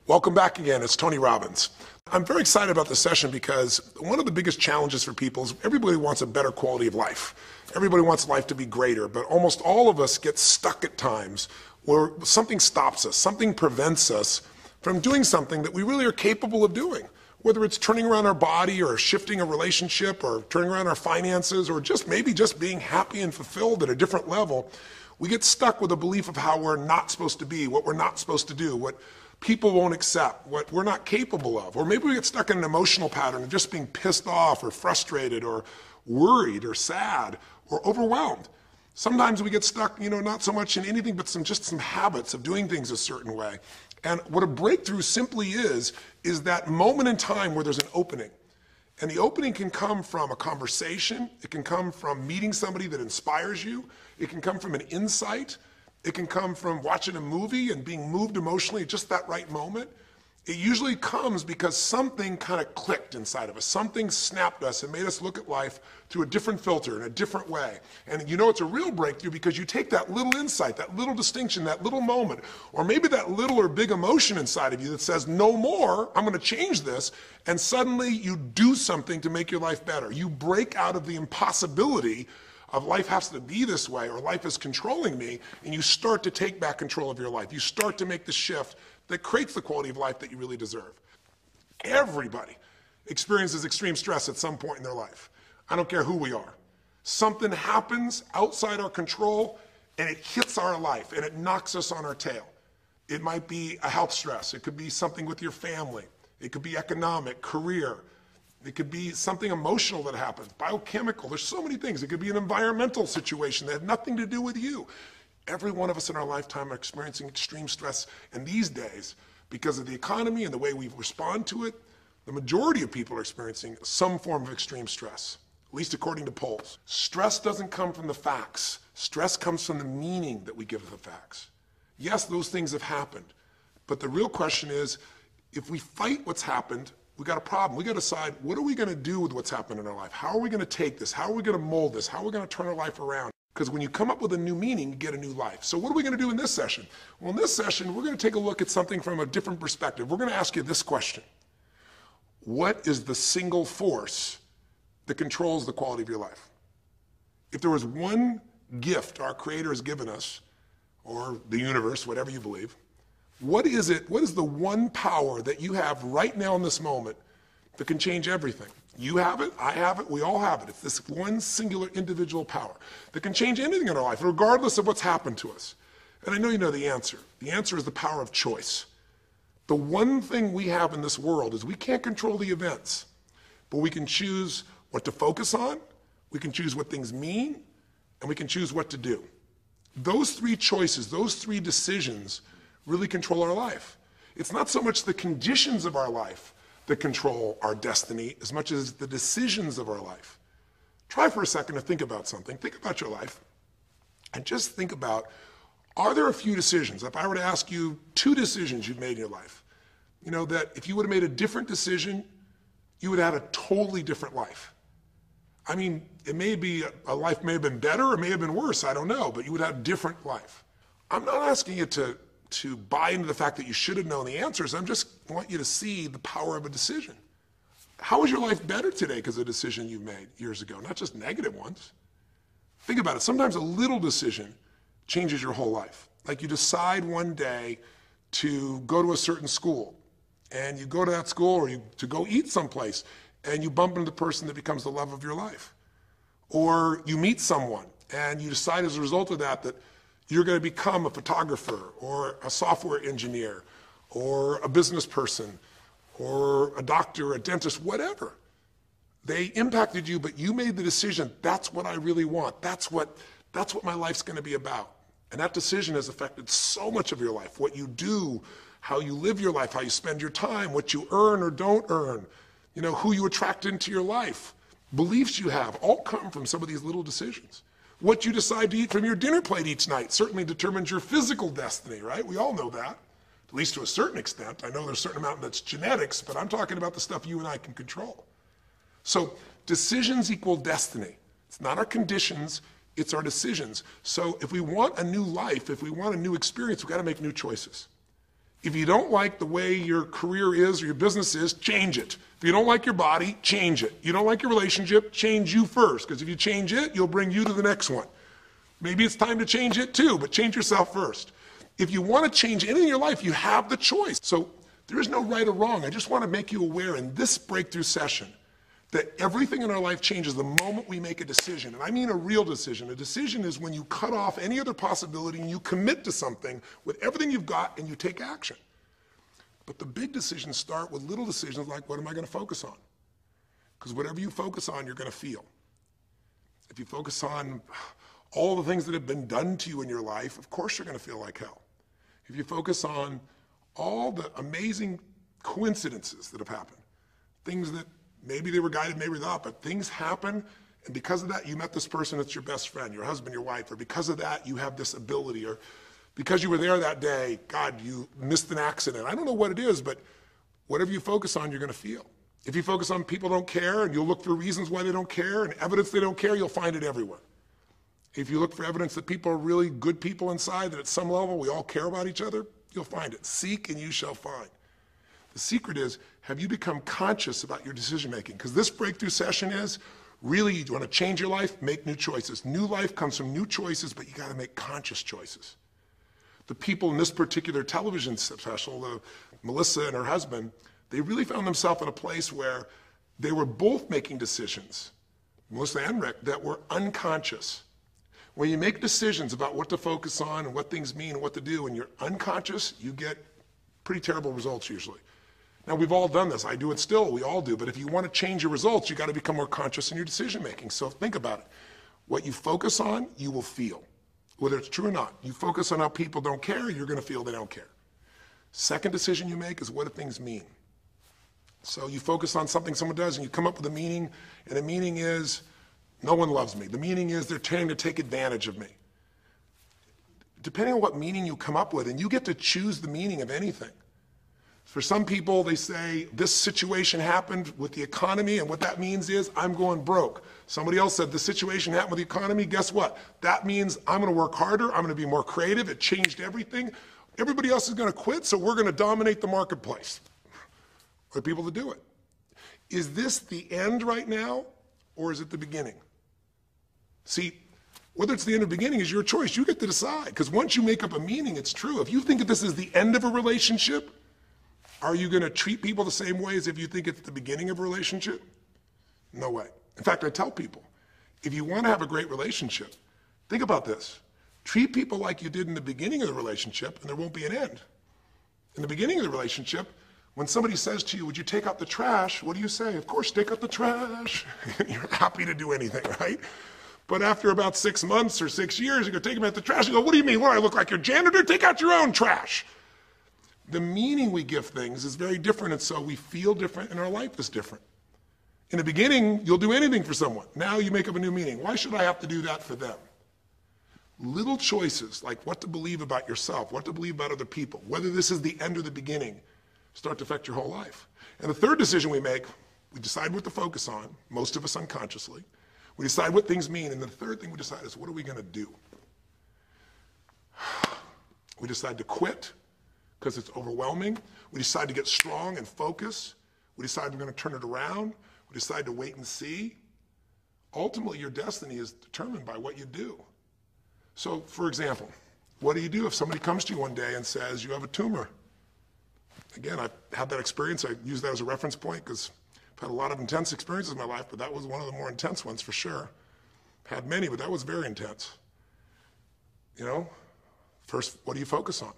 Welcome back again. It's Tony Robbins. I'm very excited about this session because one of the biggest challenges for people is everybody wants a better quality of life. Everybody wants life to be greater, but almost all of us get stuck at times where something stops us, something prevents us from doing something that we really are capable of doing. Whether it's turning around our body or shifting a relationship or turning around our finances or maybe just being happy and fulfilled at a different level, we get stuck with a belief of how we're not supposed to be, what we're not supposed to do, what people won't accept, what we're not capable of. Or maybe we get stuck in an emotional pattern of just being pissed off or frustrated or worried or sad or overwhelmed. Sometimes we get stuck, not so much in anything but some habits of doing things a certain way. And what a breakthrough simply is that moment in time where there's an opening. And the opening can come from a conversation, it can come from meeting somebody that inspires you, it can come from an insight, it can come from watching a movie and being moved emotionally at just that right moment. It usually comes because something kind of clicked inside of us. Something snapped us and made us look at life through a different filter, in a different way. And it's a real breakthrough because you take that little insight, that little distinction, that little moment, or maybe that little or big emotion inside of you that says, no more, I'm going to change this, and suddenly you do something to make your life better. You break out of the impossibility of life has to be this way or life is controlling me, and you start to take back control of your life. You start to make the shift that creates the quality of life that you really deserve. Everybody experiences extreme stress at some point in their life. I don't care who we are. Something happens outside our control and it hits our life and it knocks us on our tail. It might be a health stress. It could be something with your family. It could be economic, career. It could be something emotional that happens, biochemical. There's so many things. It could be an environmental situation that had nothing to do with you. Every one of us in our lifetime are experiencing extreme stress, and these days, because of the economy and the way we respond to it, the majority of people are experiencing some form of extreme stress, at least according to polls. Stress doesn't come from the facts. Stress comes from the meaning that we give the facts. Yes, those things have happened, but the real question is, if we fight what's happened, we got a problem. We got to decide, what are we going to do with what's happened in our life? How are we going to take this? How are we going to mold this? How are we going to turn our life around? Because when you come up with a new meaning, you get a new life. So what are we going to do in this session? Well, in this session, we're going to take a look at something from a different perspective. We're going to ask you this question. What is the single force that controls the quality of your life? If there was one gift our Creator has given us, or the universe, whatever you believe, what is it? What is the one power that you have right now in this moment that can change everything? You have it, I have it, we all have it. It's this one singular individual power that can change anything in our life, regardless of what's happened to us. And I know you know the answer. The answer is the power of choice. The one thing we have in this world is we can't control the events, but we can choose what to focus on, we can choose what things mean, and we can choose what to do. Those three choices, those three decisions really control our life. It's not so much the conditions of our life that control our destiny as much as the decisions of our life. Try for a second to think about something. Think about your life and just think about, are there a few decisions? If I were to ask you 2 decisions you've made in your life, that if you would have made a different decision, you would have had a totally different life. I mean, it may be, a life may have been better or may have been worse, I don't know, but you would have a different life. I'm not asking you to buy into the fact that you should have known the answers. I just want you to see the power of a decision. How is your life better today because of a decision you made years ago, not just negative ones? Think about it. Sometimes a little decision changes your whole life. Like you decide one day to go to a certain school, and you go to that school or to go eat someplace, and you bump into the person that becomes the love of your life. Or you meet someone, and you decide as a result of that you're going to become a photographer or a software engineer or a business person or a doctor, a dentist, whatever. They impacted you, but you made the decision, that's what I really want. That's what my life's going to be about. And that decision has affected so much of your life. What you do, how you live your life, how you spend your time, what you earn or don't earn, who you attract into your life, beliefs you have, all come from some of these little decisions. What you decide to eat from your dinner plate each night certainly determines your physical destiny, right? We all know that, at least to a certain extent. I know there's a certain amount that's genetics, but I'm talking about the stuff you and I can control. So decisions equal destiny. It's not our conditions, it's our decisions. So if we want a new life, if we want a new experience, we've got to make new choices. If you don't like the way your career is or your business is, change it. If you don't like your body, change it. You don't like your relationship, change you first, because if you change it, you'll bring you to the next one. Maybe it's time to change it too, but change yourself first. If you want to change anything in your life, you have the choice. So there is no right or wrong. I just want to make you aware in this breakthrough session that everything in our life changes the moment we make a decision. And I mean a real decision. A decision is when you cut off any other possibility and you commit to something with everything you've got and you take action. But the big decisions start with little decisions like, what am I going to focus on? Because whatever you focus on, you're going to feel. If you focus on all the things that have been done to you in your life, of course you're going to feel like hell. If you focus on all the amazing coincidences that have happened, things that maybe they were guided, maybe not, but things happen, and because of that, you met this person that's your best friend, your husband, your wife, or because of that, you have this ability, or because you were there that day, God, you missed an accident. I don't know what it is, but whatever you focus on, you're going to feel. If you focus on people don't care, and you'll look for reasons why they don't care, and evidence they don't care, you'll find it everywhere. If you look for evidence that people are really good people inside, that at some level we all care about each other, you'll find it. Seek and you shall find. The secret is, have you become conscious about your decision making? Because this breakthrough session is, really, you want to change your life, make new choices. New life comes from new choices, but you got to make conscious choices. The people in this particular television special, Melissa and her husband, they really found themselves in a place where they were both making decisions, Melissa and Rick, that were unconscious. When you make decisions about what to focus on and what things mean and what to do, and you're unconscious, you get pretty terrible results usually. Now, we've all done this. I do it still. We all do. But if you want to change your results, you got to become more conscious in your decision making. So think about it. What you focus on, you will feel. Whether it's true or not. You focus on how people don't care, you're going to feel they don't care. Second decision you make is, what do things mean? So you focus on something someone does and you come up with a meaning, and the meaning is, no one loves me. The meaning is, they're trying to take advantage of me. Depending on what meaning you come up with, and you get to choose the meaning of anything. For some people, they say, this situation happened with the economy, and what that means is, I'm going broke. Somebody else said, the situation happened with the economy, guess what? That means I'm going to work harder, I'm going to be more creative, it changed everything. Everybody else is going to quit, so we're going to dominate the marketplace. For people to do it. Is this the end right now, or is it the beginning? See, whether it's the end or beginning is your choice. You get to decide, because once you make up a meaning, it's true. If you think that this is the end of a relationship, are you going to treat people the same way as if you think it's the beginning of a relationship? No way. In fact, I tell people, if you want to have a great relationship, think about this. Treat people like you did in the beginning of the relationship, and there won't be an end. In the beginning of the relationship, when somebody says to you, would you take out the trash? What do you say? Of course, take out the trash. You're happy to do anything, right? But after about 6 months or 6 years, you go take them out the trash. You go, what do you mean? What, I look like your janitor? Take out your own trash. The meaning we give things is very different, and so we feel different, and our life is different. In the beginning, you'll do anything for someone. Now you make up a new meaning. Why should I have to do that for them? Little choices, like what to believe about yourself, what to believe about other people, whether this is the end or the beginning, start to affect your whole life. And the third decision we make, we decide what to focus on, most of us unconsciously. We decide what things mean, and the third thing we decide is, what are we going to do? We decide to quit because it's overwhelming. We decide to get strong and focus. We decide we're going to turn it around. We decide to wait and see. Ultimately, your destiny is determined by what you do. So, for example, what do you do if somebody comes to you one day and says, you have a tumor? Again, I've had that experience. I use that as a reference point because I've had a lot of intense experiences in my life, but that was one of the more intense ones for sure. Had many, but that was very intense. You know, first, what do you focus on?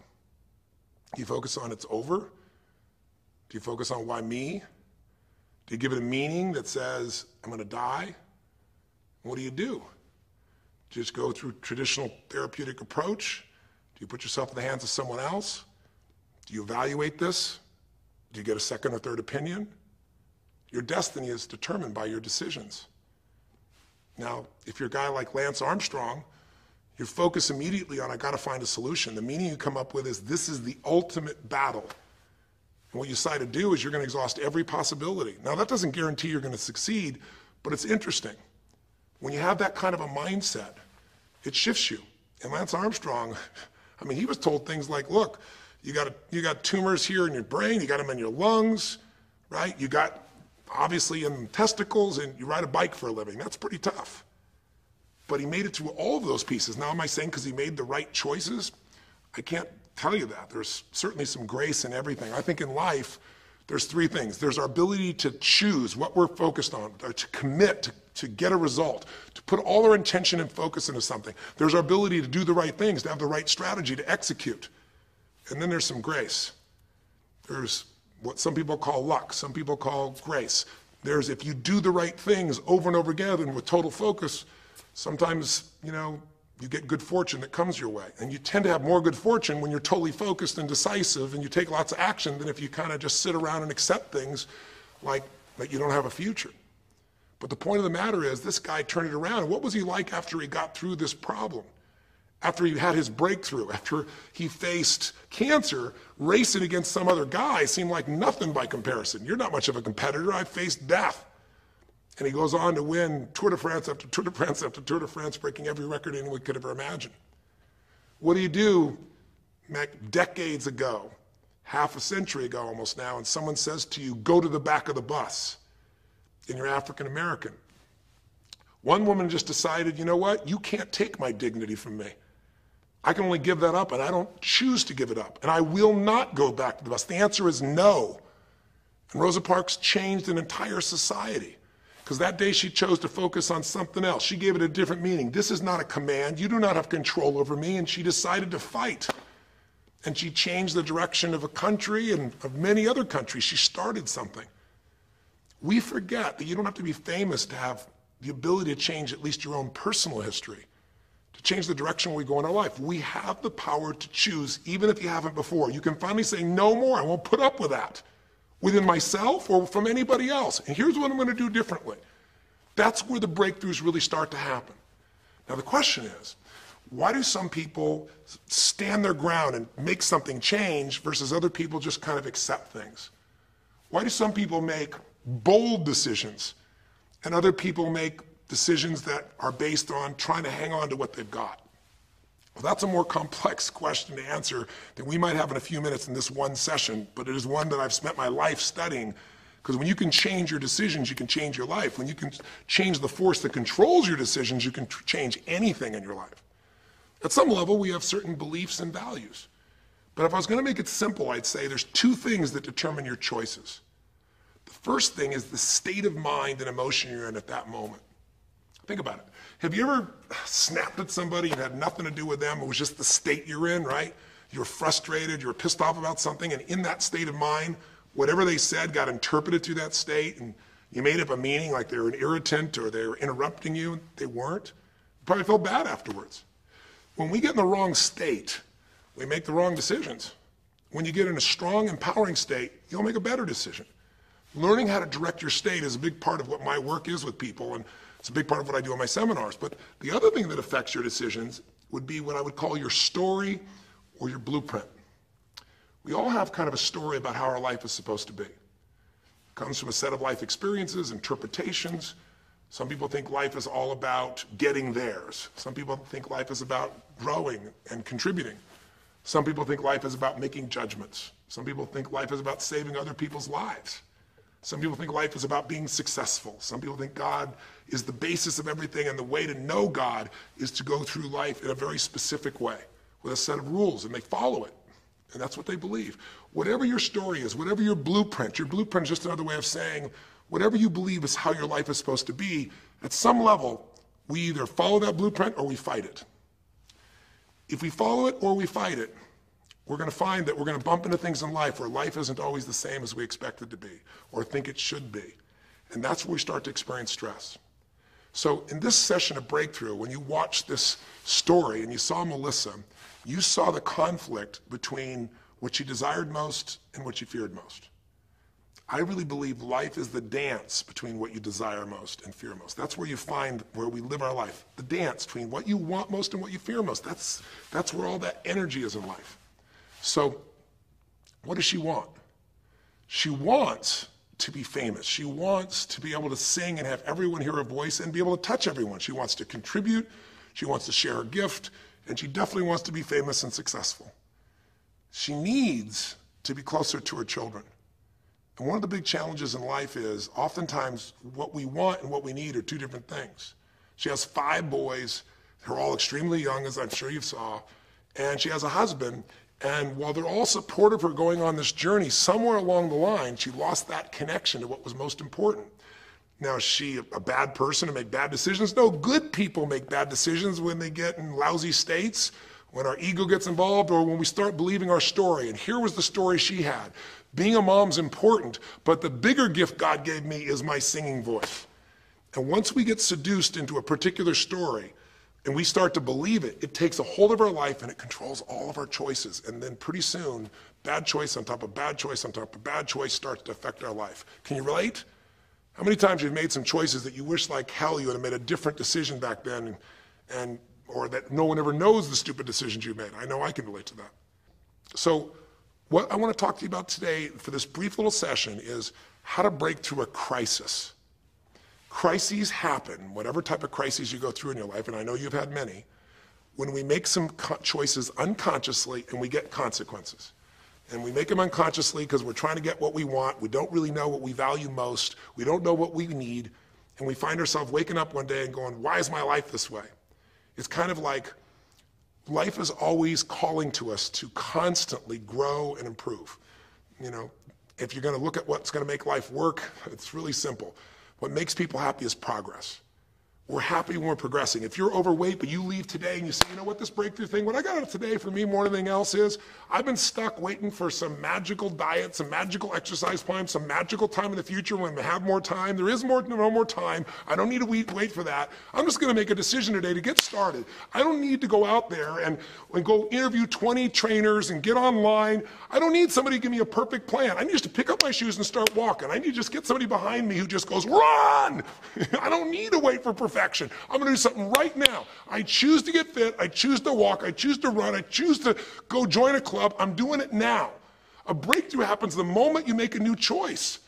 Do you focus on it's over? Do you focus on why me? Do you give it a meaning that says, I'm going to die? What do? Do you just go through traditional therapeutic approach? Do you put yourself in the hands of someone else? Do you evaluate this? Do you get a second or third opinion? Your destiny is determined by your decisions. Now, if you're a guy like Lance Armstrong, you focus immediately on, I got to find a solution. The meaning you come up with is, this is the ultimate battle. And what you decide to do is you're going to exhaust every possibility. Now, that doesn't guarantee you're going to succeed, but it's interesting. When you have that kind of a mindset, it shifts you. And Lance Armstrong, I mean, he was told things like, look, You got tumors here in your brain, you got them in your lungs, right? You got obviously in testicles, and you ride a bike for a living. That's pretty tough. But he made it through all of those pieces. Now, am I saying because he made the right choices? I can't tell you that. There's certainly some grace in everything. I think in life, there's three things. There's our ability to choose what we're focused on, to commit, to get a result, to put all our intention and focus into something. There's our ability to do the right things, to have the right strategy, to execute. And then there's some grace. There's what some people call luck, some people call grace. There's if you do the right things over and over again and with total focus, sometimes, you get good fortune that comes your way. And you tend to have more good fortune when you're totally focused and decisive and you take lots of action than if you kind of just sit around and accept things like you don't have a future. But the point of the matter is this guy turned it around. What was he like after he got through this problem? After he had his breakthrough, after he faced cancer, racing against some other guy seemed like nothing by comparison. You're not much of a competitor. I faced death. And he goes on to win Tour de France after Tour de France after Tour de France, breaking every record anyone could ever imagine. What do you do decades ago, half a century ago almost now, and someone says to you, go to the back of the bus, and you're African American? One woman just decided, you know what? You can't take my dignity from me. I can only give that up, and I don't choose to give it up. And I will not go back to the bus. The answer is no. And Rosa Parks changed an entire society. Because that day she chose to focus on something else. She gave it a different meaning. This is not a command. You do not have control over me. And she decided to fight. And she changed the direction of a country and of many other countries. She started something. We forget that you don't have to be famous to have the ability to change at least your own personal history, to change the direction we go in our life. We have the power to choose, even if you haven't before. You can finally say, no more, I won't put up with that, within myself or from anybody else. And here's what I'm going to do differently. That's where the breakthroughs really start to happen. Now the question is, why do some people stand their ground and make something change versus other people just kind of accept things? Why do some people make bold decisions and other people make decisions that are based on trying to hang on to what they've got? Well, that's a more complex question to answer than we might have in a few minutes in this one session, but it is one that I've spent my life studying, because when you can change your decisions, you can change your life. When you can change the force that controls your decisions, you can change anything in your life. At some level, we have certain beliefs and values. But if I was going to make it simple, I'd say there's two things that determine your choices. The first thing is the state of mind and emotion you're in at that moment. Think about it. Have you ever snapped at somebody and had nothing to do with them? It was just the state you're in, right? You were frustrated, you were pissed off about something, and in that state of mind, whatever they said got interpreted through that state, and you made up a meaning like they were an irritant or they were interrupting you. They weren't. You probably felt bad afterwards. When we get in the wrong state, we make the wrong decisions. When you get in a strong, empowering state, you'll make a better decision. Learning how to direct your state is a big part of what my work is with people, and it's a big part of what I do in my seminars. But the other thing that affects your decisions would be what I would call your story or your blueprint. We all have kind of a story about how our life is supposed to be. It comes from a set of life experiences, interpretations. Some people think life is all about getting theirs. Some people think life is about growing and contributing. Some people think life is about making judgments. Some people think life is about saving other people's lives. Some people think life is about being successful. Some people think God is the basis of everything, and the way to know God is to go through life in a very specific way with a set of rules, and they follow it. And that's what they believe. Whatever your story is, whatever your blueprint is just another way of saying whatever you believe is how your life is supposed to be, at some level, we either follow that blueprint or we fight it. If we follow it or we fight it, we're going to find that we're going to bump into things in life where life isn't always the same as we expect it to be or think it should be. And that's where we start to experience stress. So in this session of Breakthrough, when you watched this story and you saw Melissa, you saw the conflict between what she desired most and what she feared most. I really believe life is the dance between what you desire most and fear most. That's where you find where we live our life, the dance between what you want most and what you fear most. That's where all that energy is in life. So what does she want? She wants to be famous. She wants to be able to sing and have everyone hear her voice and be able to touch everyone. She wants to contribute. She wants to share her gift. And she definitely wants to be famous and successful. She needs to be closer to her children. And one of the big challenges in life is oftentimes what we want and what we need are two different things. She has 5 boys. They're all extremely young, as I'm sure you saw. And she has a husband. And while they're all supportive of her going on this journey, somewhere along the line, she lost that connection to what was most important. Now, is she a bad person to make bad decisions? No, good people make bad decisions when they get in lousy states, when our ego gets involved, or when we start believing our story. And here was the story she had. Being a mom's important, but the bigger gift God gave me is my singing voice. And once we get seduced into a particular story and we start to believe it, it takes a hold of our life and it controls all of our choices. And then pretty soon, bad choice on top of bad choice on top of bad choice starts to affect our life. Can you relate? How many times you've made some choices that you wish like hell you would have made a different decision back then, or that no one ever knows the stupid decisions you made? I know I can relate to that. So what I want to talk to you about today for this brief little session is how to break through a crisis. Crises happen, whatever type of crises you go through in your life, and I know you've had many, when we make some choices unconsciously and we get consequences. And we make them unconsciously because we're trying to get what we want. We don't really know what we value most. We don't know what we need. And we find ourselves waking up one day and going, why is my life this way? It's kind of like life is always calling to us to constantly grow and improve. You know, if you're going to look at what's going to make life work, it's really simple. What makes people happy is progress. We're happy when we're progressing. If you're overweight, but you leave today and you say, you know what, this breakthrough thing, what I got out of today for me more than anything else is, I've been stuck waiting for some magical diet, some magical exercise plan, some magical time in the future when we have more time. There is no more time. I don't need to wait for that. I'm just going to make a decision today to get started. I don't need to go out there and go interview 20 trainers and get online. I don't need somebody to give me a perfect plan. I need just to pick up my shoes and start walking. I need to just get somebody behind me who just goes, run! I don't need to wait for perfection. I'm going to do something right now. I choose to get fit. I choose to walk. I choose to run. I choose to go join a club. I'm doing it now. A breakthrough happens the moment you make a new choice.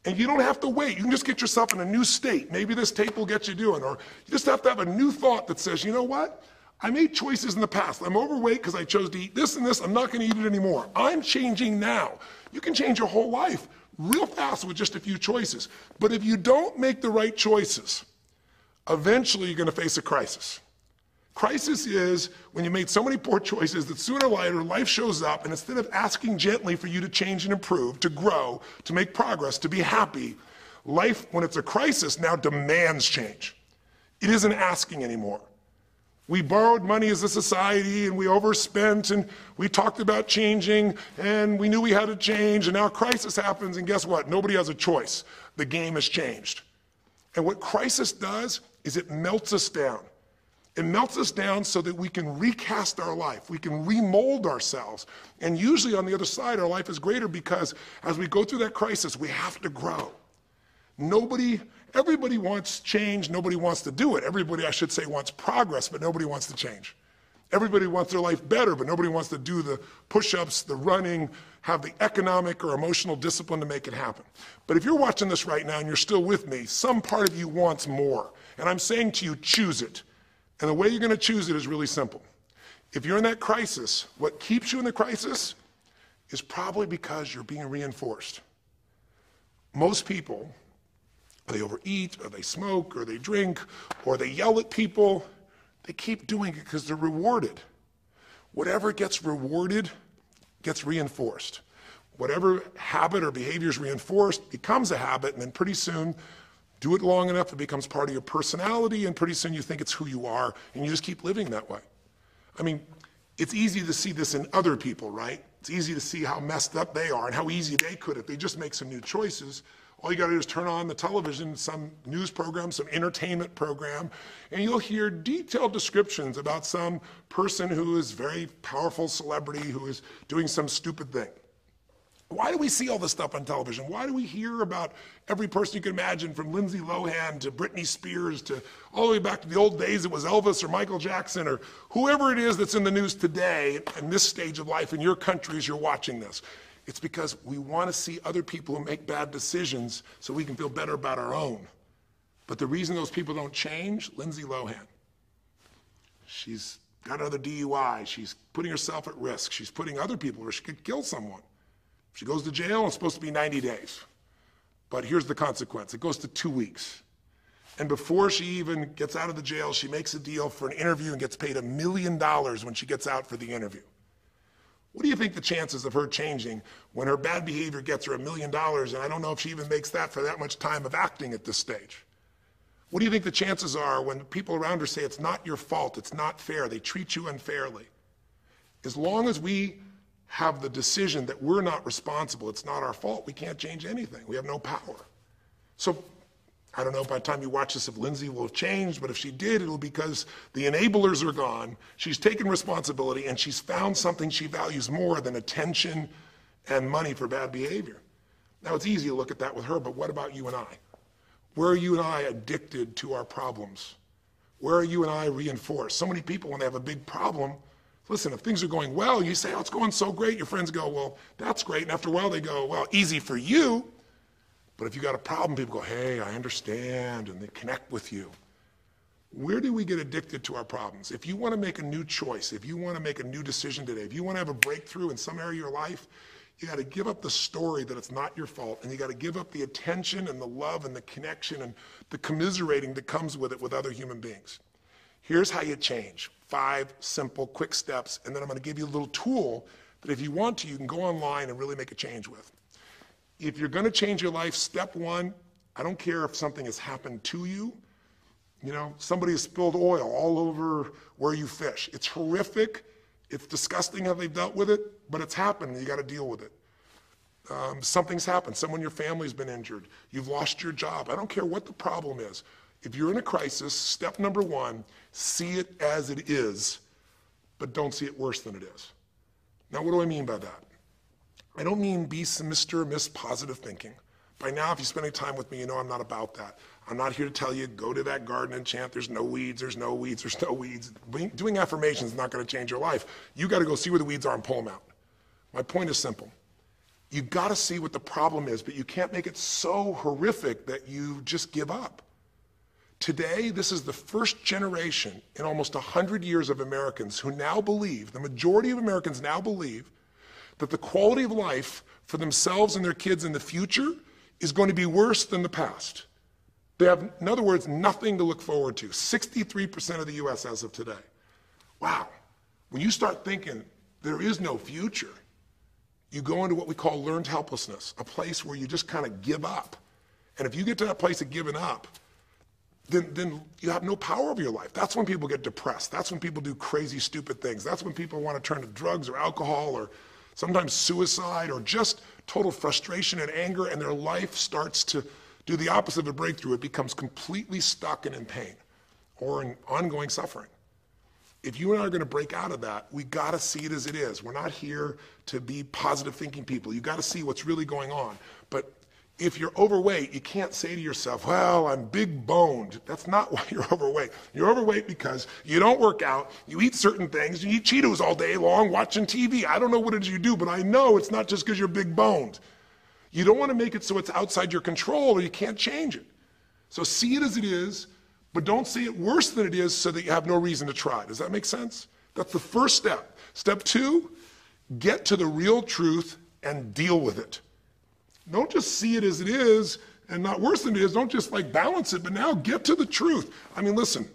And you don't have to wait. You can just get yourself in a new state. Maybe this tape will get you doing. Or you just have to have a new thought that says, you know what? I made choices in the past. I'm overweight because I chose to eat this and this. I'm not going to eat it anymore. I'm changing now. You can change your whole life real fast with just a few choices. But if you don't make the right choices, eventually you're going to face a crisis. Crisis is when you made so many poor choices that sooner or later life shows up, and instead of asking gently for you to change and improve, to grow, to make progress, to be happy, life, when it's a crisis, now demands change. It isn't asking anymore. We borrowed money as a society and we overspent and we talked about changing and we knew we had to change, and now a crisis happens and guess what? Nobody has a choice. The game has changed. And what crisis does is it melts us down. It melts us down so that we can recast our life. We can remold ourselves. And usually on the other side, our life is greater because as we go through that crisis, we have to grow. Everybody wants change. Nobody wants to do it. Everybody, I should say, wants progress, but nobody wants to change. Everybody wants their life better, but nobody wants to do the push-ups, the running, have the economic or emotional discipline to make it happen. But if you're watching this right now and you're still with me, some part of you wants more. And I'm saying to you, choose it. And the way you're going to choose it is really simple. If you're in that crisis, what keeps you in the crisis is probably because you're being reinforced. Most people, they overeat, or they smoke, or they drink, or they yell at people. They keep doing it because they're rewarded. Whatever gets rewarded gets reinforced. Whatever habit or behavior is reinforced becomes a habit, and then pretty soon, do it long enough, it becomes part of your personality, and pretty soon you think it's who you are, and you just keep living that way. I mean, it's easy to see this in other people, right? It's easy to see how messed up they are and how easy they could if they just make some new choices. All you got to do is turn on the television, some news program, some entertainment program, and you'll hear detailed descriptions about some person who is a very powerful celebrity who is doing some stupid thing. Why do we see all this stuff on television? Why do we hear about every person you can imagine, from Lindsay Lohan to Britney Spears to all the way back to the old days it was Elvis or Michael Jackson or whoever it is that's in the news today in this stage of life in your country as you're watching this? It's because we want to see other people who make bad decisions so we can feel better about our own. But the reason those people don't change, Lindsay Lohan. She's got another DUI. She's putting herself at risk. She's putting other people at risk. She could kill someone. She goes to jail, it's supposed to be 90 days. But here's the consequence. It goes to 2 weeks. And before she even gets out of the jail, she makes a deal for an interview and gets paid $1 million when she gets out for the interview. What do you think the chances of her changing when her bad behavior gets her $1 million, and I don't know if she even makes that for that much time of acting at this stage? What do you think the chances are when people around her say it's not your fault, it's not fair, they treat you unfairly? As long as we have the decision that we're not responsible, it's not our fault, we can't change anything. We have no power. So I don't know by the time you watch this if Lindsay will have changed, but if she did, it'll be because the enablers are gone, she's taken responsibility, and she's found something she values more than attention and money for bad behavior. Now, it's easy to look at that with her, but what about you and I? Where are you and I addicted to our problems? Where are you and I reinforced? So many people, when they have a big problem, listen, if things are going well, you say, oh, it's going so great. Your friends go, well, that's great. And after a while, they go, well, easy for you. But if you got a problem, people go, hey, I understand, and they connect with you. Where do we get addicted to our problems? If you want to make a new choice, if you want to make a new decision today, if you want to have a breakthrough in some area of your life, you got to give up the story that it's not your fault, and you got to give up the attention and the love and the connection and the commiserating that comes with it with other human beings. Here's how you change. 5 simple, quick steps, and then I'm going to give you a little tool that if you want to, you can go online and really make a change with. If you're going to change your life, step 1, I don't care if something has happened to you. You know, somebody has spilled oil all over where you fish. It's horrific. It's disgusting how they've dealt with it, but it's happened and you got to deal with it. Something's happened. Someone in your family's been injured. You've lost your job. I don't care what the problem is. If you're in a crisis, step number 1, see it as it is, but don't see it worse than it is. Now, what do I mean by that? I don't mean be Mr. or Miss Positive Thinking. By now, if you spend any time with me, you know I'm not about that. I'm not here to tell you, go to that garden and chant, there's no weeds, there's no weeds, there's no weeds. Doing affirmations is not going to change your life. You got to go see where the weeds are and pull them out. My point is simple. You got to see what the problem is, but you can't make it so horrific that you just give up. Today, this is the first generation in almost 100 years of Americans who now believe, the majority of Americans now believe, that the quality of life for themselves and their kids in the future is going to be worse than the past. They have, in other words, nothing to look forward to. 63% of the US as of today. Wow. When you start thinking there is no future, you go into what we call learned helplessness, a place where you just kind of give up. And if you get to that place of giving up, then you have no power over your life. That's when people get depressed. That's when people do crazy, stupid things. That's when people want to turn to drugs or alcohol or sometimes suicide or just total frustration and anger, and their life starts to do the opposite of a breakthrough. It becomes completely stuck and in pain or in ongoing suffering. If you and I are going to break out of that, we got to see it as it is. We're not here to be positive thinking people. You got to see what's really going on. But if you're overweight, you can't say to yourself, well, I'm big boned. That's not why you're overweight. You're overweight because you don't work out, you eat certain things, you eat Cheetos all day long watching TV. I don't know what it is you do, but I know it's not just because you're big boned. You don't want to make it so it's outside your control or you can't change it. So see it as it is, but don't see it worse than it is so that you have no reason to try. Does that make sense? That's the first step. Step 2, get to the real truth and deal with it. Don't just see it as it is and not worse than it is. Don't just like balance it, but now get to the truth. I mean, listen,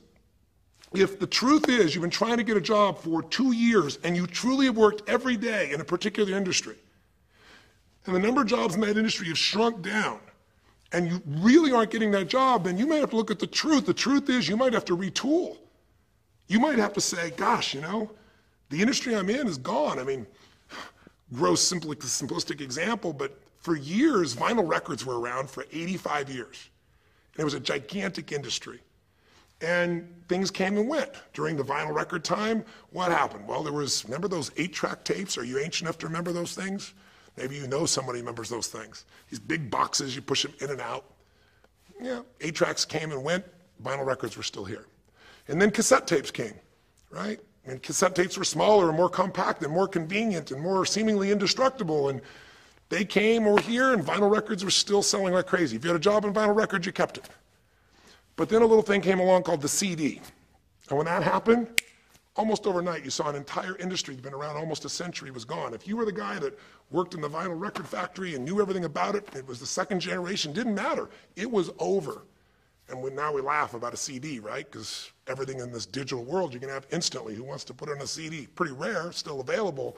if the truth is you've been trying to get a job for 2 years and you truly have worked every day in a particular industry, and the number of jobs in that industry have shrunk down, and you really aren't getting that job, then you might have to look at the truth. The truth is you might have to retool. You might have to say, gosh, you know, the industry I'm in is gone. I mean, gross, simplistic example, but for years, vinyl records were around for 85 years. And it was a gigantic industry. And things came and went. During the vinyl record time, what happened? Well, there was, remember those 8-track tapes? Are you ancient enough to remember those things? Maybe you know somebody who remembers those things. These big boxes, you push them in and out. Yeah, 8-tracks came and went, vinyl records were still here. And then cassette tapes came, right? And cassette tapes were smaller and more compact and more convenient and more seemingly indestructible. And they came over here and vinyl records were still selling like crazy. If you had a job in vinyl records, you kept it. But then a little thing came along called the CD. And when that happened, Almost overnight, you saw an entire industry that's been around almost a century was gone. If you were the guy that worked in the vinyl record factory and knew everything about it, it was the second generation, didn't matter. It was over. And now we laugh about a CD, right? Because everything in this digital world you can have instantly. Who wants to put it on a CD? Pretty rare, still available.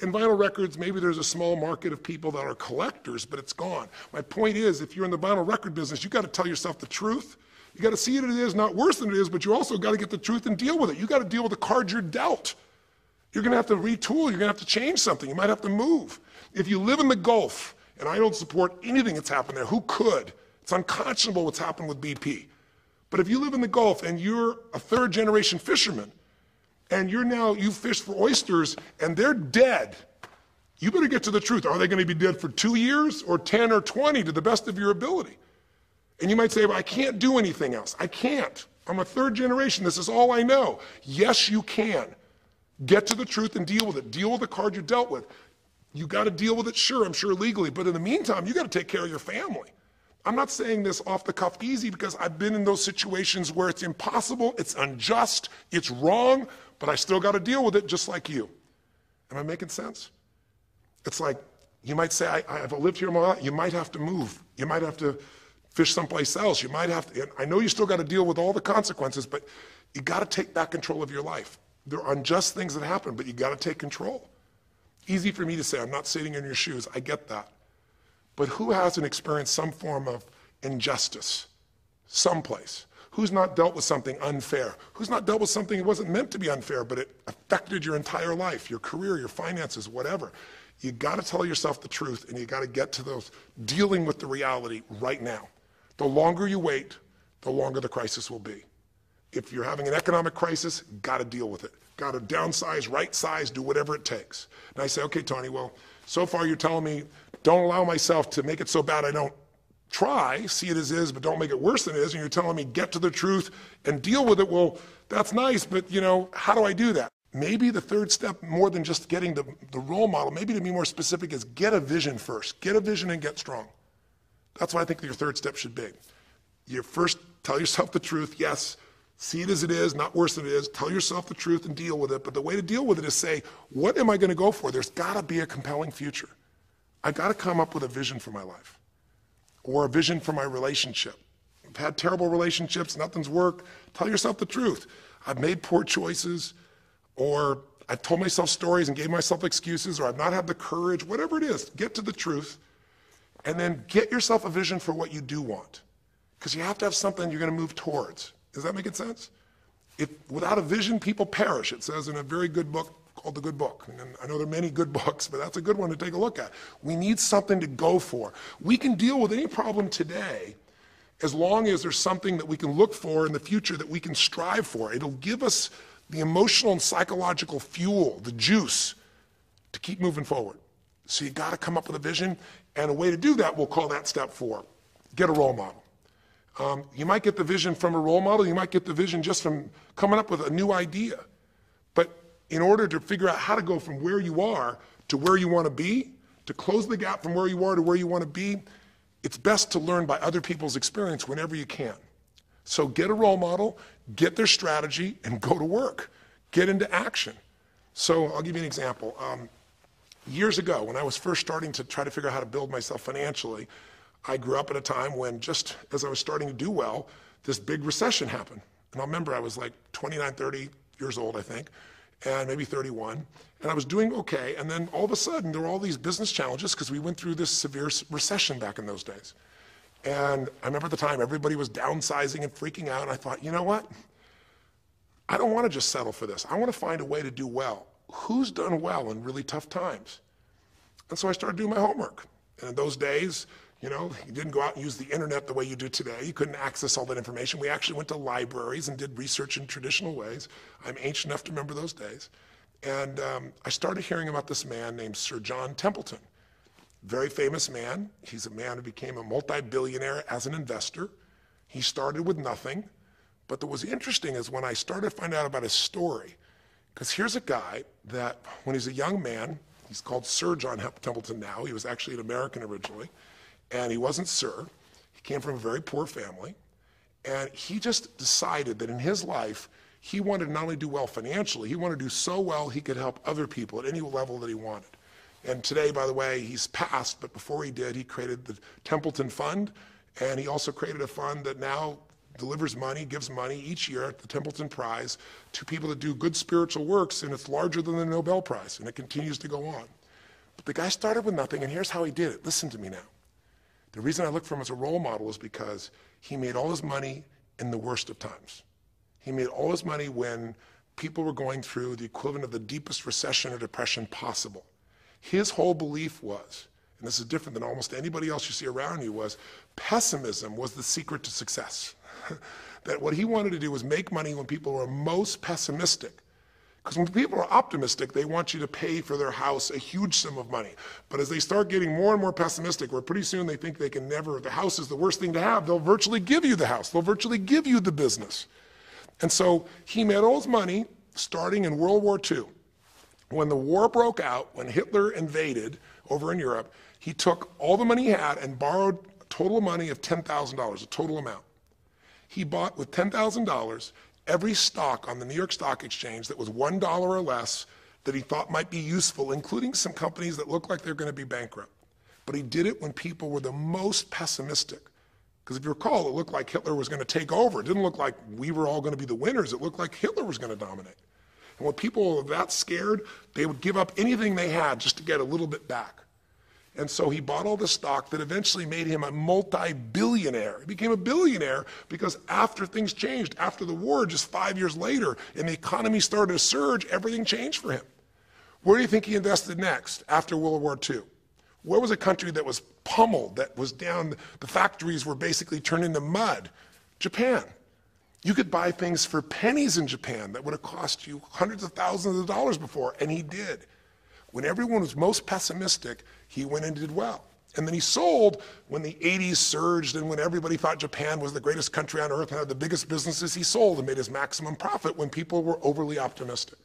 In vinyl records, maybe there's a small market of people that are collectors, but it's gone. My point is, if you're in the vinyl record business, you got to tell yourself the truth. You got to see it as not worse than it is, but you also got to get the truth and deal with it. You got to deal with the cards you're dealt. You're going to have to retool. You're going to have to change something. You might have to move. If you live in the Gulf, and I don't support anything that's happened there, who could? It's unconscionable what's happened with BP. But if you live in the Gulf and you're a third generation fisherman, and you fish for oysters and they're dead, you better get to the truth. Are they going to be dead for 2 years or 10 or 20 to the best of your ability? And you might say, well, I can't do anything else. I can't. I'm a third generation. This is all I know. Yes, you can. Get to the truth and deal with it. Deal with the card you're dealt with. You got to deal with it, sure, I'm sure legally, but in the meantime, you got to take care of your family. I'm not saying this off the cuff easy because I've been in those situations where it's impossible, it's unjust, it's wrong, but I still got to deal with it just like you. Am I making sense? It's like, you might say, I've lived here my life. You might have to move. You might have to fish someplace else. You might have to, I know you still got to deal with all the consequences, but you got to take back control of your life. There are unjust things that happen, but you got to take control. Easy for me to say, I'm not sitting in your shoes. I get that. But who hasn't experienced some form of injustice someplace? Who's not dealt with something unfair? Who's not dealt with something that wasn't meant to be unfair, but it affected your entire life, your career, your finances, whatever? You got to tell yourself the truth, and you got to get to those dealing with the reality right now. The longer you wait, the longer the crisis will be. If you're having an economic crisis, got to deal with it. Got to downsize, right size, do whatever it takes. And I say, okay, Tony, well, so far you're telling me don't allow myself to make it so bad I don't try, see it as is, but don't make it worse than it is. And you're telling me get to the truth and deal with it. Well, that's nice, but how do I do that? Maybe the third step, more than just getting the role model, maybe to be more specific, is get a vision first. Get a vision and get strong. That's what I think your third step should be. You first tell yourself the truth. Yes, see it as it is, not worse than it is. Tell yourself the truth and deal with it. But the way to deal with it is say, what am I going to go for? There's got to be a compelling future. I've got to come up with a vision for my life or a vision for my relationship. I've had terrible relationships, nothing's worked. Tell yourself the truth. I've made poor choices, or I've told myself stories and gave myself excuses, or I've not had the courage, whatever it is. Get to the truth. And then get yourself a vision for what you do want. Because you have to have something you're going to move towards. Does that make sense? Without a vision, people perish. It says in a very good book called The Good Book. And I know there are many good books, but that's a good one to take a look at. We need something to go for. We can deal with any problem today as long as there's something that we can look for in the future that we can strive for. It'll give us the emotional and psychological fuel, the juice, to keep moving forward. So you got to come up with a vision, and a way to do that, we'll call that step 4. Get a role model. You might get the vision from a role model. You might get the vision just from coming up with a new idea. But in order to figure out how to go from where you are to where you want to be, to close the gap from where you are to where you want to be, it's best to learn by other people's experience whenever you can. So get a role model, get their strategy, and go to work. Get into action. So I'll give you an example. Years ago, when I was first starting to try to figure out how to build myself financially, I grew up at a time when, just as I was starting to do well, this big recession happened. And I remember I was like 29, 30 years old, I think, and maybe 31. And I was doing okay. And then all of a sudden, there were all these business challenges because we went through this severe recession back in those days. And I remember at the time, everybody was downsizing and freaking out. And I thought, you know what? I don't want to just settle for this. I want to find a way to do well. Who's done well in really tough times? And so I started doing my homework. And in those days, you didn't go out and use the internet the way you do today. You couldn't access all that information. We actually went to libraries and did research in traditional ways. I'm ancient enough to remember those days. And I started hearing about this man named Sir John Templeton. Very famous man. He's a man who became a multi-billionaire as an investor. He started with nothing. But what was interesting is when I started to find out about his story, because here's a guy that when he's a young man, he's called Sir John Templeton now. He was actually an American originally. And he wasn't Sir. He came from a very poor family. And he just decided that in his life, He wanted to not only do well financially, he wanted to do so well he could help other people at any level that he wanted. And today, by the way, he's passed, but before he did, he created the Templeton Fund, and he also created a fund that now delivers money, gives money each year at the Templeton Prize to people that do good spiritual works, and it's larger than the Nobel Prize, and it continues to go on. But the guy started with nothing, and here's how he did it. Listen to me now. The reason I look for him as a role model is because he made all his money in the worst of times. He made all his money when people were going through the equivalent of the deepest recession or depression possible. His whole belief was, and this is different than almost anybody else you see around you, was pessimism was the secret to success. That what he wanted to do was make money when people were most pessimistic. Because when people are optimistic, they want you to pay for their house a huge sum of money. But as they start getting more and more pessimistic, where pretty soon they think they can never, the house is the worst thing to have, they'll virtually give you the house. They'll virtually give you the business. And so he made all his money starting in World War II. When the war broke out, when Hitler invaded over in Europe, he took all the money he had and borrowed a total money of $10,000, a total amount. He bought with $10,000 every stock on the New York Stock Exchange that was $1 or less that he thought might be useful, including some companies that looked like they're going to be bankrupt. But he did it when people were the most pessimistic. Because if you recall, it looked like Hitler was going to take over. It didn't look like we were all going to be the winners. It looked like Hitler was going to dominate. And when people were that scared, they would give up anything they had just to get a little bit back. And so he bought all this stock that eventually made him a multi-billionaire. He became a billionaire because after things changed, after the war, just 5 years later, and the economy started to surge, everything changed for him. Where do you think he invested next after World War II? Where was a country that was pummeled, that was down, the factories were basically turned into mud? Japan. You could buy things for pennies in Japan that would have cost you hundreds of thousands of dollars before, and he did. When everyone was most pessimistic, he went and did well. And then he sold when the 80s surged and when everybody thought Japan was the greatest country on earth and had the biggest businesses, he sold and made his maximum profit when people were overly optimistic.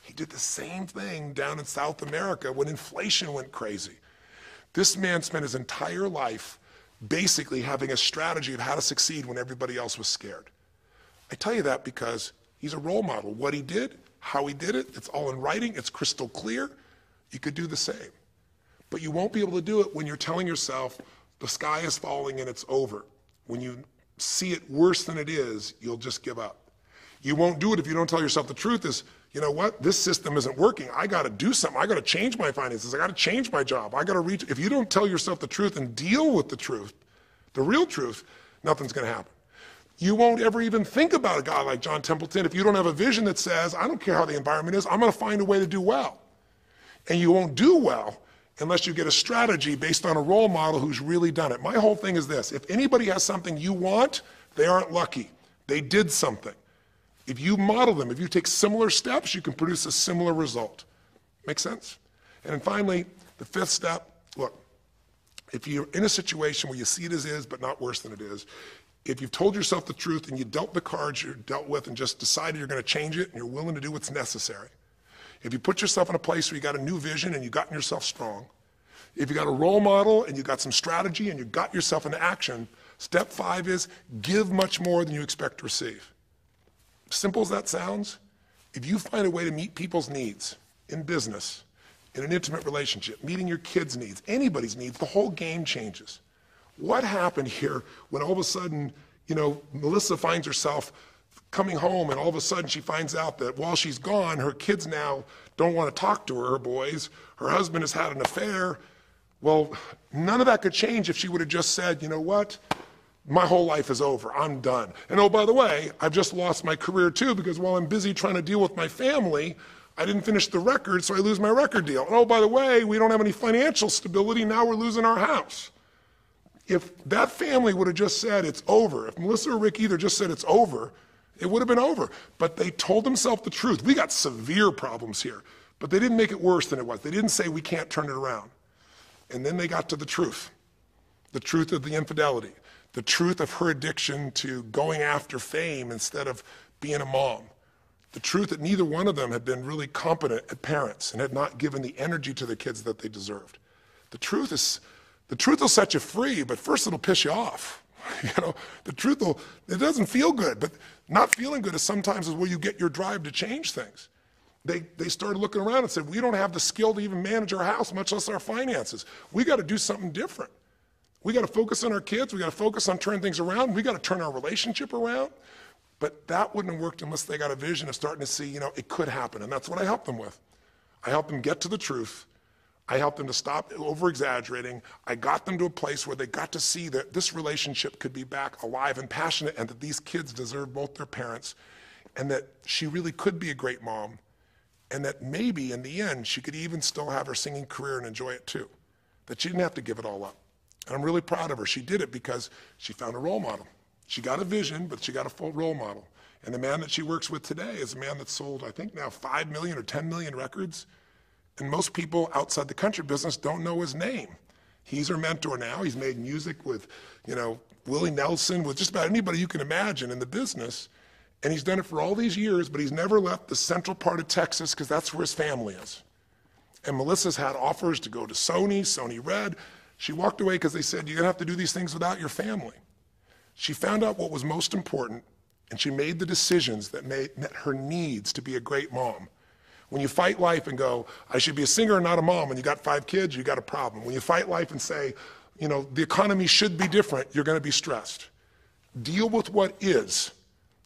He did the same thing down in South America when inflation went crazy. This man spent his entire life basically having a strategy of how to succeed when everybody else was scared. I tell you that because he's a role model. What he did, how he did it, it's all in writing, it's crystal clear. You could do the same. But you won't be able to do it when you're telling yourself the sky is falling and it's over. When you see it worse than it is, you'll just give up. You won't do it if you don't tell yourself the truth is, you know what, this system isn't working. I got to do something. I got to change my finances. I got to change my job. I got to reach. If you don't tell yourself the truth and deal with the truth, the real truth, nothing's going to happen. You won't ever even think about a guy like John Templeton if you don't have a vision that says, I don't care how the environment is, I'm going to find a way to do well. And you won't do well unless you get a strategy based on a role model who's really done it. My whole thing is this. If anybody has something you want, they aren't lucky. They did something. If you model them, if you take similar steps, you can produce a similar result. Make sense? And then finally, the fifth step, look, if you're in a situation where you see it as is, but not worse than it is, if you've told yourself the truth and you dealt the cards you're dealt with and just decided you're going to change it and you're willing to do what's necessary, if you put yourself in a place where you got a new vision and you gotten yourself strong, if you got a role model and you got some strategy and you got yourself into action, step 5 is give much more than you expect to receive. Simple as that sounds, if you find a way to meet people's needs in business, in an intimate relationship, meeting your kids' needs, anybody's needs, the whole game changes. What happened here when all of a sudden, you know, Melissa finds herself coming home and all of a sudden she finds out that while she's gone, her kids now don't want to talk to her boys, her husband has had an affair. Well, none of that could change if she would have just said, you know what? My whole life is over, I'm done. And oh, by the way, I've just lost my career too because while I'm busy trying to deal with my family, I didn't finish the record, so I lose my record deal. And oh, by the way, we don't have any financial stability, now we're losing our house. If that family would have just said it's over, if Melissa or Rick either just said it's over, it would have been over. But they told themselves the truth. We got severe problems here, but they didn't make it worse than it was. They didn't say we can't turn it around. And then they got to the truth of the infidelity, the truth of her addiction to going after fame instead of being a mom, the truth that neither one of them had been really competent at parents and had not given the energy to the kids that they deserved. The truth will set you free, but first it'll piss you off. The truth will, it doesn't feel good, but not feeling good is sometimes where you get your drive to change things. They started looking around and said, we don't have the skill to even manage our house, much less our finances. We got to do something different. We got to focus on our kids. We got to focus on turning things around. We got to turn our relationship around. But that wouldn't have worked unless they got a vision of starting to see, it could happen. And that's what I helped them with. I helped them get to the truth. I helped them to stop over-exaggerating. I got them to a place where they got to see that this relationship could be back alive and passionate, and that these kids deserve both their parents, and that she really could be a great mom, and that maybe in the end she could even still have her singing career and enjoy it too, that she didn't have to give it all up. And I'm really proud of her. She did it because she found a role model. She got a vision, but she got a full role model. And the man that she works with today is a man that's sold, I think now 5 million or 10 million records. And most people outside the country business don't know his name. He's her mentor now. He's made music with, Willie Nelson, with just about anybody you can imagine in the business. And he's done it for all these years, but he's never left the central part of Texas because that's where his family is. And Melissa's had offers to go to Sony Red. She walked away because they said, you're going to have to do these things without your family. She found out what was most important, and she made the decisions that met her needs to be a great mom. When you fight life and go, I should be a singer and not a mom, and you got 5 kids, you got a problem. When you fight life and say, the economy should be different, you're going to be stressed. Deal with what is,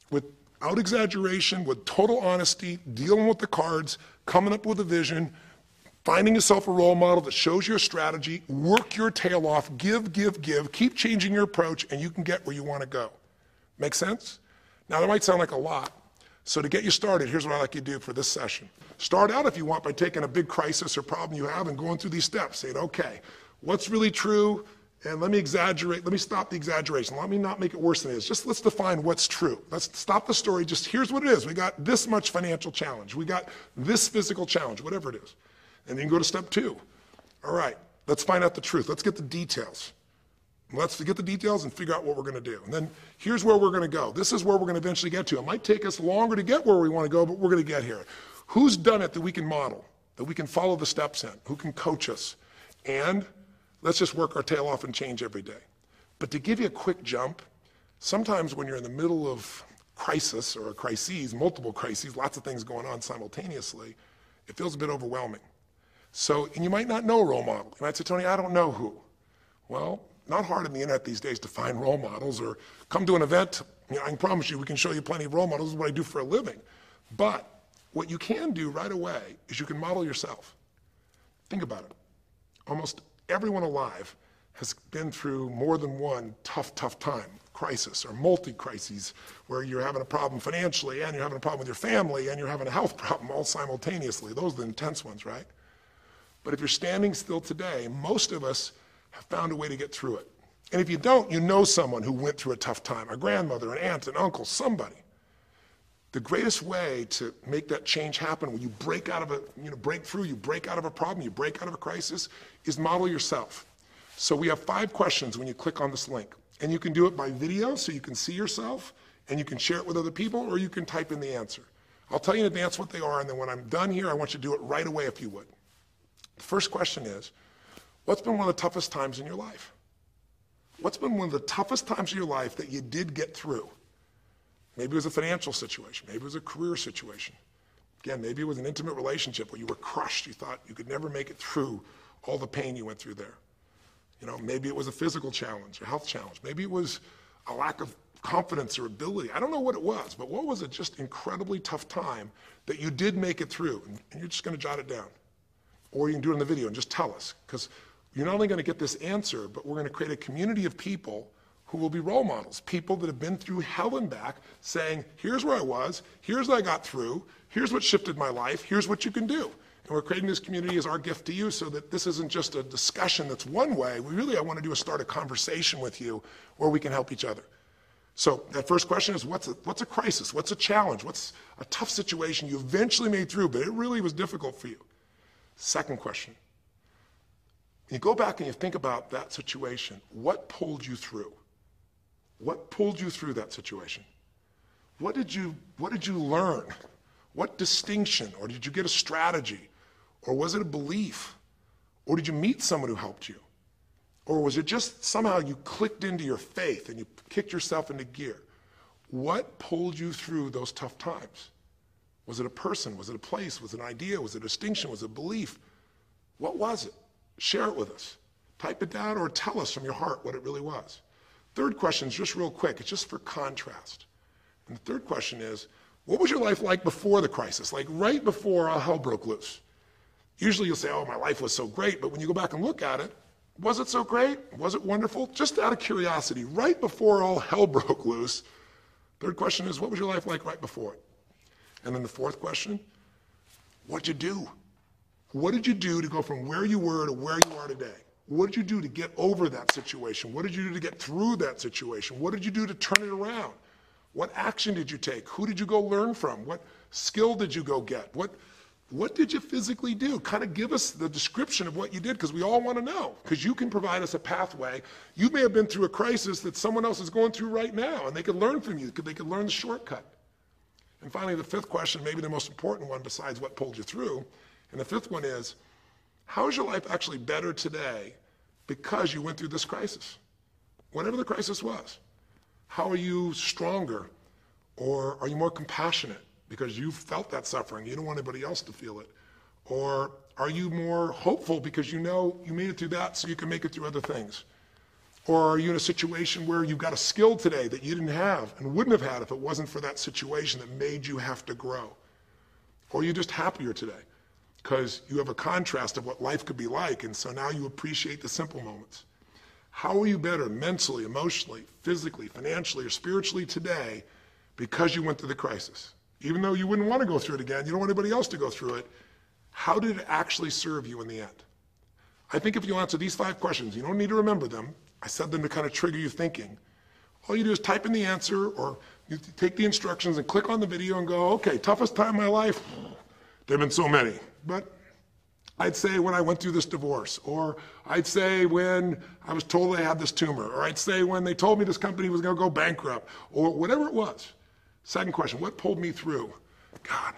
without exaggeration, with total honesty, dealing with the cards, coming up with a vision, finding yourself a role model that shows your strategy, work your tail off, give, keep changing your approach, and you can get where you want to go. Make sense? Now, that might sound like a lot. So to get you started, here's what I'd like you to do for this session. Start out, if you want, by taking a big crisis or problem you have and going through these steps. Saying, okay, what's really true? And let me exaggerate. Let me stop the exaggeration. Let me not make it worse than it is. Just let's define what's true. Let's stop the story. Just here's what it is. We got this much financial challenge. We got this physical challenge, whatever it is. And then go to step 2. All right, let's find out the truth. Let's get the details. Let's get the details and figure out what we're going to do. And then here's where we're going to go. This is where we're going to eventually get to. It might take us longer to get where we want to go, but we're going to get here. Who's done it that we can model, that we can follow the steps in, who can coach us? And let's just work our tail off and change every day. But to give you a quick jump, sometimes when you're in the middle of crisis or crises, multiple crises, lots of things going on simultaneously, it feels a bit overwhelming. So, and you might not know a role model. You might say, Tony, I don't know who. Well, not hard on the internet these days to find role models, or come to an event. I can promise you we can show you plenty of role models. This is what I do for a living. But what you can do right away is you can model yourself. Think about it. Almost everyone alive has been through more than one tough time, crisis or multi-crises, where you're having a problem financially and you're having a problem with your family and you're having a health problem all simultaneously. Those are the intense ones, right? But if you're standing still today, most of us have found a way to get through it. And if you don't, you know someone who went through a tough time, a grandmother, an aunt, an uncle, somebody. The greatest way to make that change happen, when you break out of break through, you break out of a problem, you break out of a crisis, is model yourself. So we have 5 questions when you click on this link. And you can do it by video so you can see yourself and you can share it with other people, or you can type in the answer. I'll tell you in advance what they are, and then when I'm done here, I want you to do it right away if you would. The first question is, what's been one of the toughest times in your life? What's been one of the toughest times in your life that you did get through? Maybe it was a financial situation. Maybe it was a career situation. Again, maybe it was an intimate relationship where you were crushed. You thought you could never make it through all the pain you went through there. Maybe it was a physical challenge, a health challenge. Maybe it was a lack of confidence or ability. I don't know what it was, but what was a just incredibly tough time that you did make it through? And you're just going to jot it down. Or you can do it in the video and just tell us, because you're not only going to get this answer, but we're going to create a community of people who will be role models, people that have been through hell and back, saying, here's where I was, here's what I got through, here's what shifted my life, here's what you can do. And we're creating this community as our gift to you, so that this isn't just a discussion that's one way. I want to do is start a conversation with you where we can help each other. So that first question is, what's a crisis? What's a challenge? What's a tough situation you eventually made through, but it really was difficult for you? Second question, you go back and you think about that situation. What pulled you through? What pulled you through that situation? What did you learn? What distinction? Or did you get a strategy? Or was it a belief? Or did you meet someone who helped you? Or was it just somehow you clicked into your faith and you kicked yourself into gear? What pulled you through those tough times? Was it a person? Was it a place? Was it an idea? Was it a distinction? Was it a belief? What was it? Share it with us. Type it down or tell us from your heart what it really was. Third question is just real quick. It's just for contrast. And the third question is, what was your life like before the crisis? Like right before all hell broke loose? Usually you'll say, oh, my life was so great. But when you go back and look at it, was it so great? Was it wonderful? Just out of curiosity, right before all hell broke loose, third question is, what was your life like right before it? And then the fourth question, what'd you do? What did you do to go from where you were to where you are today? What did you do to get over that situation? What did you do to get through that situation? What did you do to turn it around? What action did you take? Who did you go learn from? What skill did you go get? What did you physically do? Kind of give us the description of what you did, because we all want to know, because you can provide us a pathway. You may have been through a crisis that someone else is going through right now, and they could learn from you. They could learn the shortcut. And finally, the fifth question, maybe the most important one besides what pulled you through, and the fifth one is, how is your life actually better today because you went through this crisis? Whatever the crisis was. How are you stronger? Or are you more compassionate because you felt that suffering? You don't want anybody else to feel it. Or are you more hopeful because you know you made it through that so you can make it through other things? Or are you in a situation where you've got a skill today that you didn't have and wouldn't have had if it wasn't for that situation that made you have to grow? Or are you just happier today because you have a contrast of what life could be like, and so now you appreciate the simple moments? How are you better mentally, emotionally, physically, financially, or spiritually today because you went through the crisis? Even though you wouldn't want to go through it again, you don't want anybody else to go through it, how did it actually serve you in the end? I think if you answer these 5 questions, you don't need to remember them. I said them to kind of trigger you thinking. All you do is type in the answer, or you take the instructions and click on the video and go, okay, toughest time of my life? There have been so many, but I'd say when I went through this divorce, or I'd say when I was told I had this tumor, or I'd say when they told me this company was going to go bankrupt, or whatever it was. Second question, what pulled me through? God,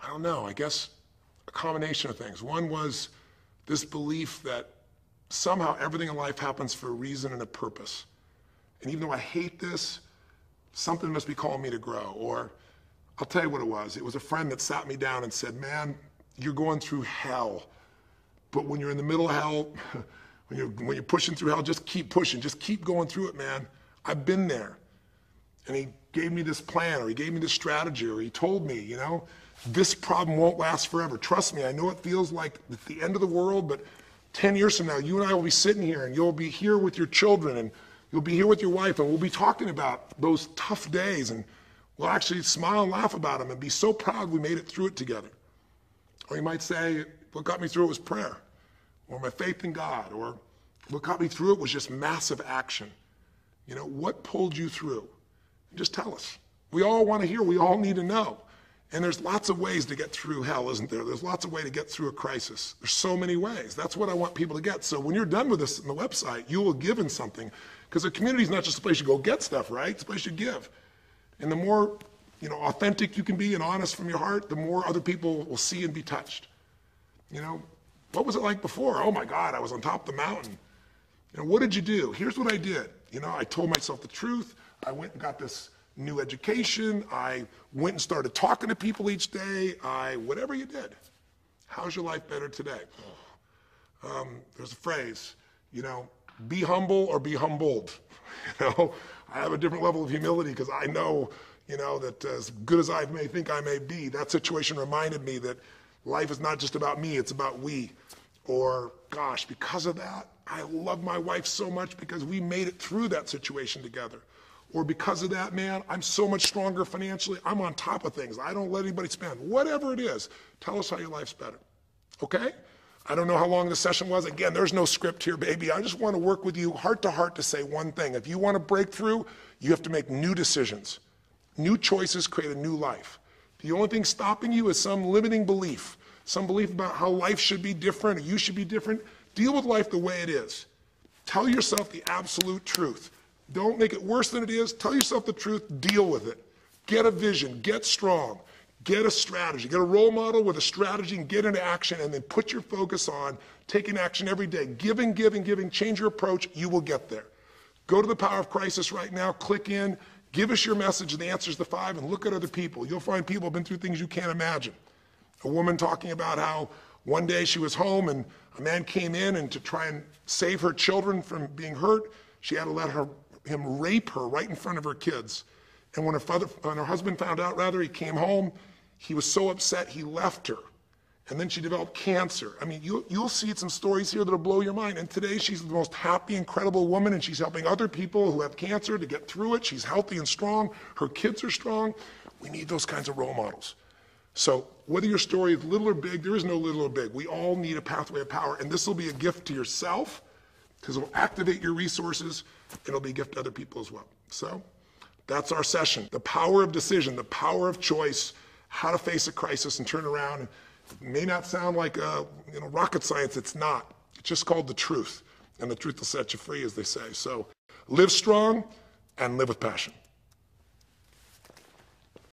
I don't know. I guess a combination of things. One was this belief that somehow everything in life happens for a reason and a purpose. And even though I hate this, something must be calling me to grow. Or I'll tell you what it was. It was a friend that sat me down and said, man, you're going through hell. But when you're in the middle of hell, when you're pushing through hell, just keep pushing. Just keep going through it, man. I've been there. And he gave me this plan, or he gave me this strategy, or he told me, you know, this problem won't last forever. Trust me, I know it feels like it's the end of the world, but 10 years from now, you and I will be sitting here, and you'll be here with your children, and you'll be here with your wife, and we'll be talking about those tough days, and we'll actually smile and laugh about them and be so proud we made it through it together. Or you might say, what got me through it was prayer, or my faith in God, or what got me through it was just massive action. You know, what pulled you through? Just tell us. We all want to hear, we all need to know. And there's lots of ways to get through hell, isn't there? There's lots of ways to get through a crisis. There's so many ways. That's what I want people to get. So when you're done with this on the website, you will give in something. Because a community is not just a place you go get stuff, right? It's a place you give. And the more, you know, authentic you can be and honest from your heart, the more other people will see and be touched. You know, what was it like before? Oh my God, I was on top of the mountain. You know, what did you do? Here's what I did. You know, I told myself the truth. I went and got this new education. I went and started talking to people each day. Whatever you did. How's your life better today? There's a phrase, you know, be humble or be humbled. You know, I have a different level of humility because I know, you know, that as good as I may think I may be, that situation reminded me that life is not just about me, it's about we. Or, gosh, because of that, I love my wife so much because we made it through that situation together. Or because of that, man, I'm so much stronger financially. I'm on top of things. I don't let anybody spend. Whatever it is, tell us how your life's better. Okay? I don't know how long the session was. Again, there's no script here, baby. I just want to work with you heart to heart to say one thing. If you want to break through, you have to make new decisions. New choices create a new life. The only thing stopping you is some limiting belief, some belief about how life should be different or you should be different. Deal with life the way it is. Tell yourself the absolute truth. Don't make it worse than it is. Tell yourself the truth. Deal with it. Get a vision. Get strong. Get a strategy, get a role model with a strategy and get into action, and then put your focus on taking action every day. Giving, change your approach, you will get there. Go to the Power of Crisis right now, click in, give us your message and the answers to 5, and look at other people. You'll find people have been through things you can't imagine. A woman talking about how one day she was home and a man came in, and to try and save her children from being hurt, she had to let him rape her right in front of her kids. And when her husband found out, he came home, he was so upset he left her. And then she developed cancer. I mean, you'll see some stories here that'll blow your mind. And today she's the most happy, incredible woman, and she's helping other people who have cancer to get through it. She's healthy and strong. Her kids are strong. We need those kinds of role models. So whether your story is little or big, there is no little or big. We all need a pathway of power. And this will be a gift to yourself because it will activate your resources. It'll be a gift to other people as well. So that's our session. The power of decision, the power of choice, how to face a crisis and turn around. It may not sound like rocket science. It's not. It's just called the truth. And the truth will set you free, as they say. So live strong and live with passion.